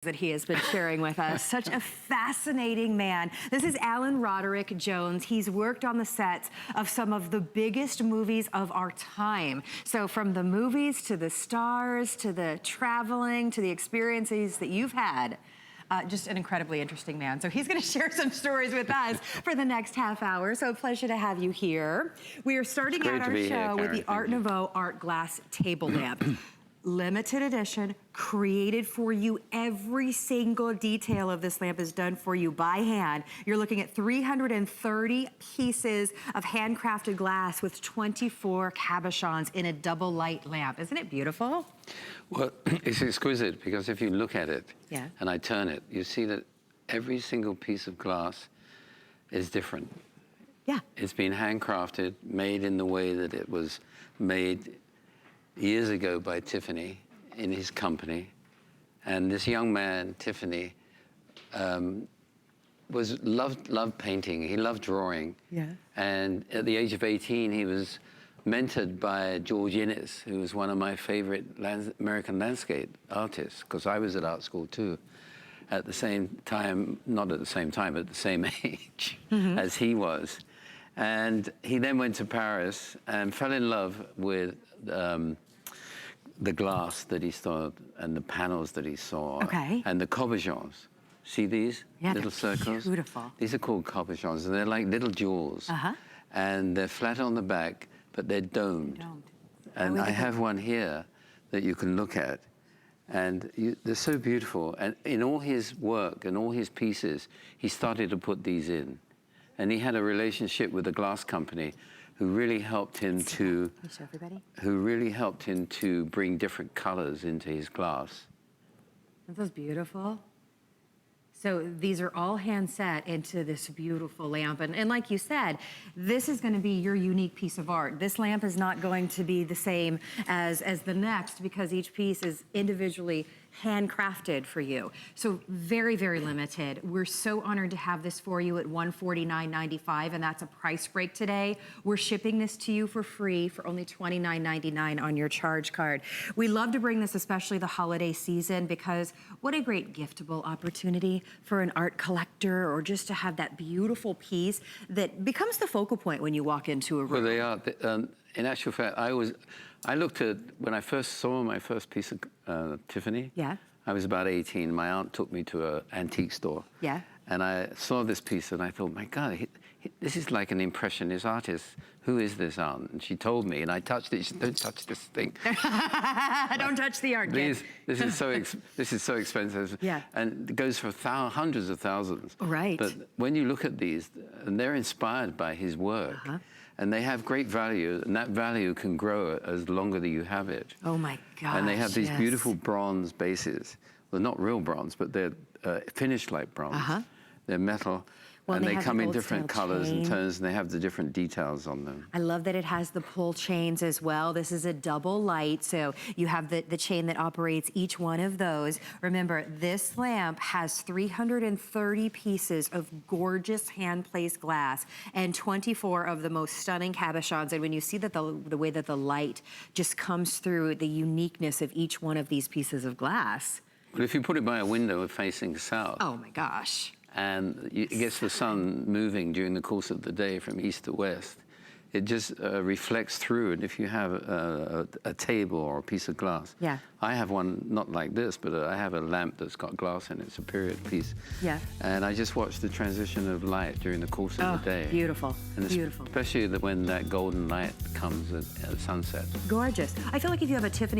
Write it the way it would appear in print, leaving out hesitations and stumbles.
that he has been sharing with us. Such a fascinating man. This is Alan Roderick Jones. He's worked on the sets of some of the biggest movies of our time. So from the movies to the stars, to the traveling, to the experiences that you've had. Just an incredibly interesting man. So he's gonna share some stories with us for the next half hour. So a pleasure to have you here. We are starting out our show with the Art Nouveau art glass table lamp. Limited edition, created for you. Every single detail of this lamp is done for you by hand. You're looking at 330 pieces of handcrafted glass with 24 cabochons in a double light lamp. Isn't it beautiful? Well, it's exquisite because if you look at it and I turn it, you see that every single piece of glass is different. Yeah. It's been handcrafted, made in the way that it was made years ago by Tiffany in his company. And this young man, Tiffany, loved painting. He loved drawing. Yeah. And at the age of 18, he was mentored by George Innes, who was one of my favorite American landscape artists, because I was at art school too, at the same time, not at the same time, but at the same age as he was. And he then went to Paris and fell in love with the glass that he saw and the panels that he saw and the cabochons. See these little circles? Beautiful. These are called cabochons, and they're like little jewels. And they're flat on the back, but they're domed. And I have one here that you can look at. And they're so beautiful. And in all his work and all his pieces, he started to put these in. And he had a relationship with a glass company who really helped him to bring different colors into his glass. Aren't those beautiful? So these are all hand set into this beautiful lamp. And like you said, this is gonna be your unique piece of art. This lamp is not going to be the same as the next because each piece is individually handcrafted for you. So very, very limited. We're so honored to have this for you at $149.95, and that's a price break today. We're shipping this to you for free for only $29.99 on your charge card. We love to bring this, especially the holiday season, because what a great giftable opportunity for an art collector, or just to have that beautiful piece that becomes the focal point when you walk into a room. Well, they are. In actual fact, I looked at, when I first saw my first piece of Tiffany, I was about 18. My aunt took me to an antique store. And I saw this piece and I thought, my God, this is like an impressionist artist. Who is this aunt? And she told me, and I touched it. She said, don't touch this thing. Don't touch the art, kid. This is so expensive. And it goes for hundreds of thousands. But when you look at these, and they're inspired by his work, and they have great value, and that value can grow as longer that you have it. Oh my gosh, and they have these beautiful bronze bases. Well, not real bronze, but they're finished like bronze. They're metal. Well, and they come in different colors and tones, and they have the different details on them. I love that it has the pull chains as well. This is a double light, so you have the chain that operates each one of those. Remember, this lamp has 330 pieces of gorgeous hand-placed glass and 24 of the most stunning cabochons. And when you see that the way that the light just comes through, the uniqueness of each one of these pieces of glass. But if you put it by a window facing south. Oh my gosh. And it gets the sun moving during the course of the day from east to west. It just reflects through, and if you have a table or a piece of glass. I have one, not like this, but I have a lamp that's got glass in it. It's a period piece. And I just watch the transition of light during the course of the day. Beautiful, and beautiful. Especially when that golden light comes at sunset. Gorgeous. I feel like if you have a Tiffany